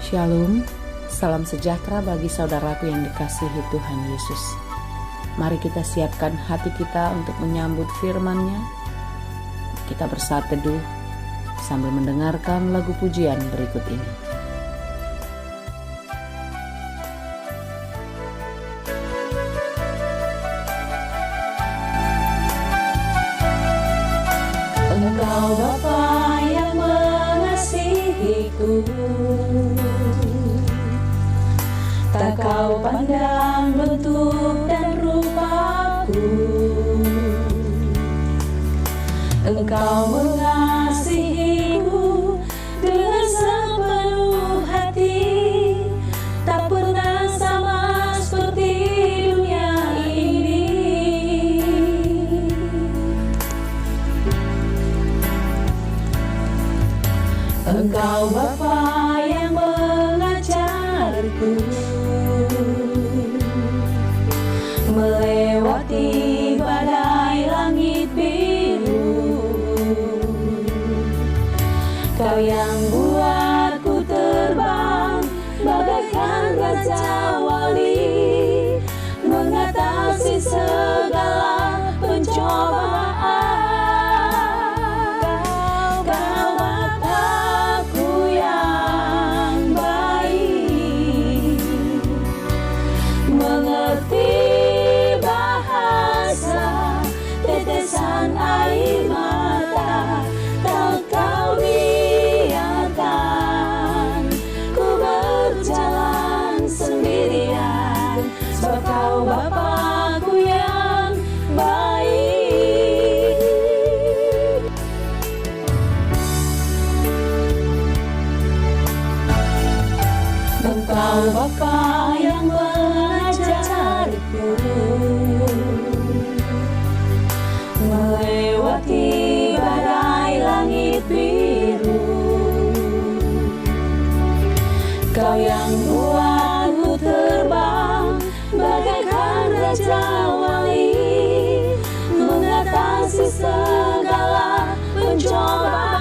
Shalom, salam sejahtera bagi saudaraku yang dikasihi Tuhan Yesus. Mari kita siapkan hati kita untuk menyambut firman-Nya. Kita bersaat teduh sambil mendengarkan lagu pujian berikut ini. Engkau Bapa yang mengasihiku, tak kau pandang bentuk dan rupaku. Engkau mengasihiku dengan sepenuh hati, tak pernah sama seperti dunia ini. Engkau Bapa yang mengajarku melewati badai langit biru. Kau yang buatku terbang bagaikan raja wali, mengatasi segala pencobaan. Kau Bapa-Ku yang baik, mengerti bahasa tetesan air mata. Tak kau biarkan ku berjalan sendirian, sebab kau Bapa-Ku yang baik. Engkau Bapa yang mengajarku melewati badai langit biru. Kau yang buatku terbang bagaikan raja wali, mengatasi segala pencobaan.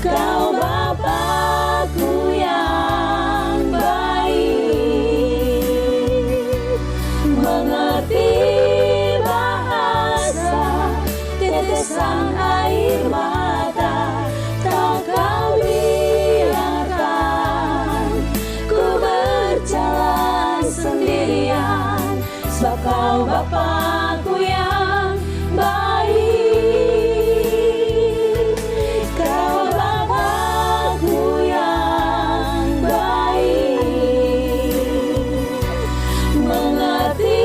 Kau Bapa-Ku yang baik, mengerti bahasa tetesan air mata. Tak kau biarkan ku berjalan sendirian, sebab kau Bapa-Ku yang baik. Kau Bapa-Ku yang baik, mengerti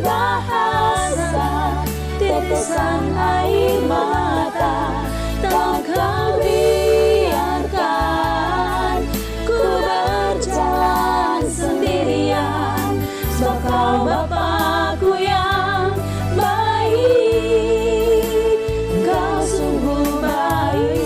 bahasa tetesan air mata. Tak kau biarkan ku berjalan sendirian, sebab kau Bapa-Ku yang baik. Kau sungguh baik.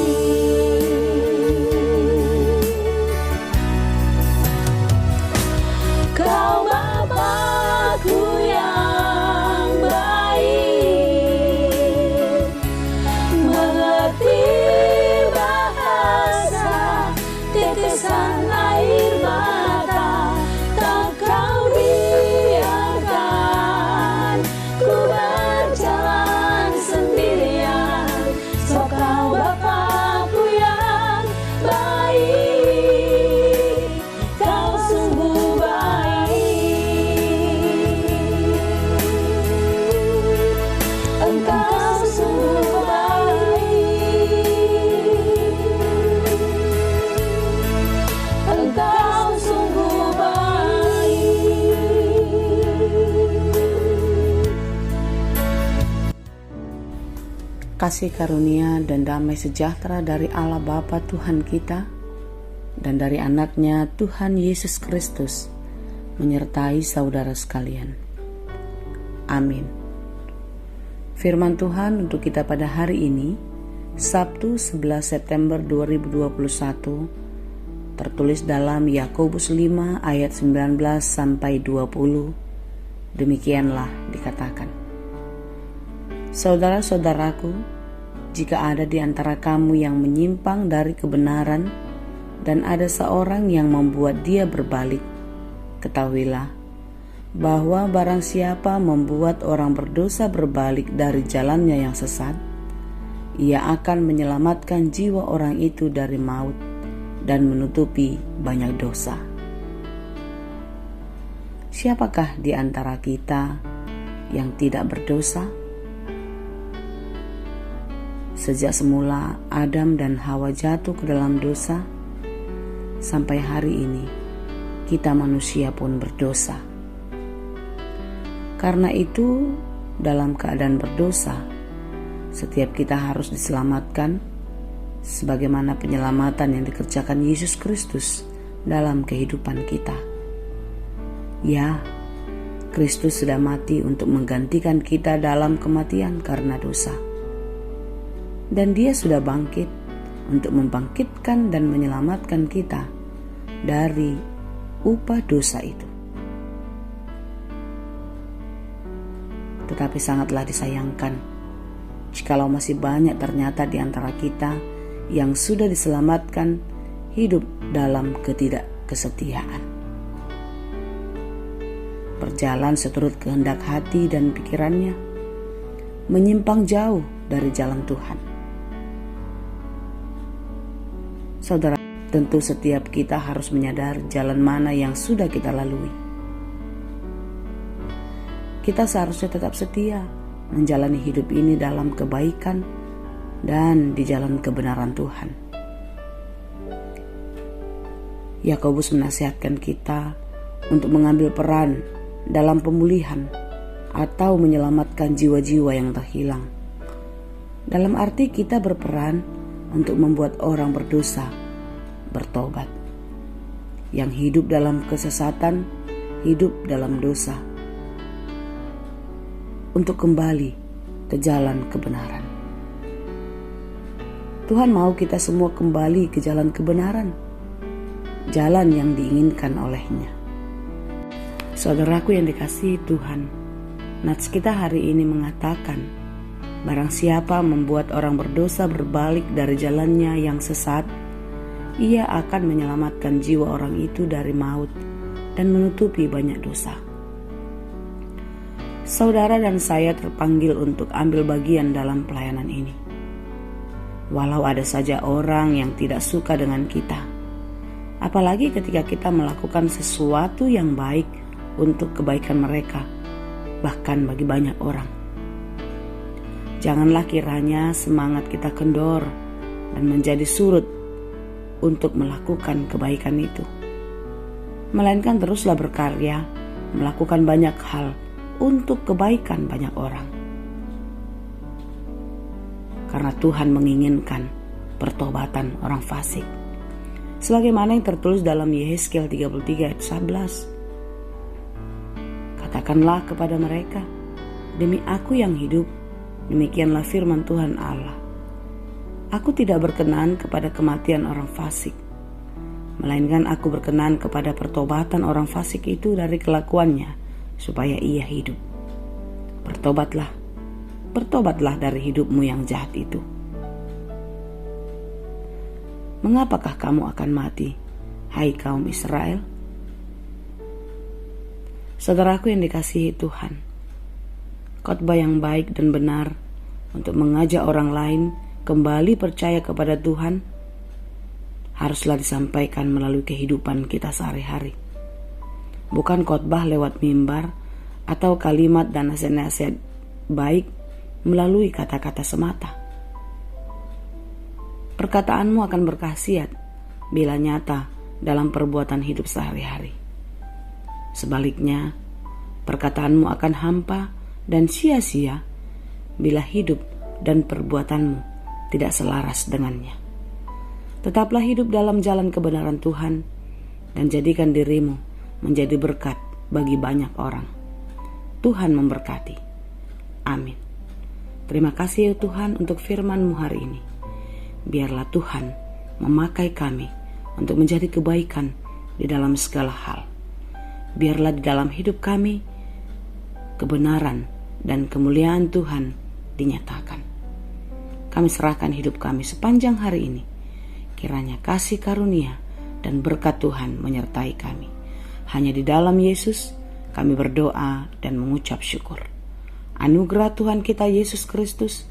Kau Bapa-Ku yang baik, mengerti bahasa tetesan air mata. Tak kau biarkan ku berjalan sendirian, sebab kau Bapa-Ku yang baik. Kau sungguh baik. Engkau sungguh baik. Engkau sungguh baik. Kasih karunia dan damai sejahtera dari Allah Bapa Tuhan kita dan dari anaknya Tuhan Yesus Kristus menyertai saudara sekalian. Amin. Firman Tuhan untuk kita pada hari ini, Sabtu 11 September 2021, tertulis dalam Yakobus 5 ayat 19 sampai 20. Demikianlah dikatakan. Saudara-saudaraku, jika ada di antara kamu yang menyimpang dari kebenaran dan ada seorang yang membuat dia berbalik, ketahuilah bahwa barang siapa membuat orang berdosa berbalik dari jalannya yang sesat, ia akan menyelamatkan jiwa orang itu dari maut dan menutupi banyak dosa. Siapakah di antara kita yang tidak berdosa? Sejak semula Adam dan Hawa jatuh ke dalam dosa, sampai hari ini kita manusia pun berdosa. Karena itu, dalam keadaan berdosa, setiap kita harus diselamatkan sebagaimana penyelamatan yang dikerjakan Yesus Kristus dalam kehidupan kita. Ya, Kristus sudah mati untuk menggantikan kita dalam kematian karena dosa. Dan Dia sudah bangkit untuk membangkitkan dan menyelamatkan kita dari upah dosa itu. Tetapi sangatlah disayangkan jikalau masih banyak ternyata di antara kita yang sudah diselamatkan hidup dalam ketidakkesetiaan, berjalan seturut kehendak hati dan pikirannya, menyimpang jauh dari jalan Tuhan. Saudara, tentu setiap kita harus menyadari jalan mana yang sudah kita lalui. Kita seharusnya tetap setia menjalani hidup ini dalam kebaikan dan di jalan kebenaran Tuhan. Yakobus menasihatkan kita untuk mengambil peran dalam pemulihan atau menyelamatkan jiwa-jiwa yang terhilang. Dalam arti kita berperan untuk membuat orang berdosa bertobat. Yang hidup dalam kesesatan, hidup dalam dosa, untuk kembali ke jalan kebenaran. Tuhan mau kita semua kembali ke jalan kebenaran, jalan yang diinginkan oleh-Nya. Saudaraku yang dikasihi Tuhan, nats kita hari ini mengatakan, barang siapa membuat orang berdosa berbalik dari jalannya yang sesat, ia akan menyelamatkan jiwa orang itu dari maut dan menutupi banyak dosa. Saudara dan saya terpanggil untuk ambil bagian dalam pelayanan ini. Walau ada saja orang yang tidak suka dengan kita, apalagi ketika kita melakukan sesuatu yang baik untuk kebaikan mereka, bahkan bagi banyak orang. Janganlah kiranya semangat kita kendor dan menjadi surut untuk melakukan kebaikan itu, melainkan teruslah berkarya, melakukan banyak hal untuk kebaikan banyak orang. Karena Tuhan menginginkan pertobatan orang fasik. Sebagaimana yang tertulis dalam Yehezkiel 33 ayat 11. Katakanlah kepada mereka, demi Aku yang hidup, demikianlah firman Tuhan Allah. Aku tidak berkenan kepada kematian orang fasik, melainkan Aku berkenan kepada pertobatan orang fasik itu dari kelakuannya, supaya ia hidup. Bertobatlah dari hidupmu yang jahat itu. Mengapakah kamu akan mati, hai kaum Israel? Saudaraku yang dikasihi Tuhan, khotbah yang baik dan benar untuk mengajak orang lain kembali percaya kepada Tuhan haruslah disampaikan melalui kehidupan kita sehari-hari. Bukan khotbah lewat mimbar atau kalimat dan nasihat-nasihat baik melalui kata-kata semata. Perkataanmu akan berkhasiat bila nyata dalam perbuatan hidup sehari-hari. Sebaliknya, perkataanmu akan hampa dan sia-sia bila hidup dan perbuatanmu tidak selaras dengannya. Tetaplah hidup dalam jalan kebenaran Tuhan dan jadikan dirimu menjadi berkat bagi banyak orang. Tuhan memberkati. Amin. Terima kasih ya Tuhan untuk firman-Mu hari ini. Biarlah Tuhan memakai kami untuk menjadi kebaikan di dalam segala hal. Biarlah di dalam hidup kami kebenaran dan kemuliaan Tuhan dinyatakan. kami serahkan hidup kami sepanjang hari ini. Kiranya kasih karunia dan berkat Tuhan menyertai kami. Hanya di dalam Yesus kami berdoa dan mengucap syukur. Anugerah Tuhan kita Yesus Kristus,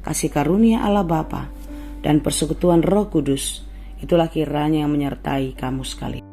kasih karunia Allah Bapa, dan persekutuan Roh Kudus, itulah kiranya yang menyertai kamu sekalian.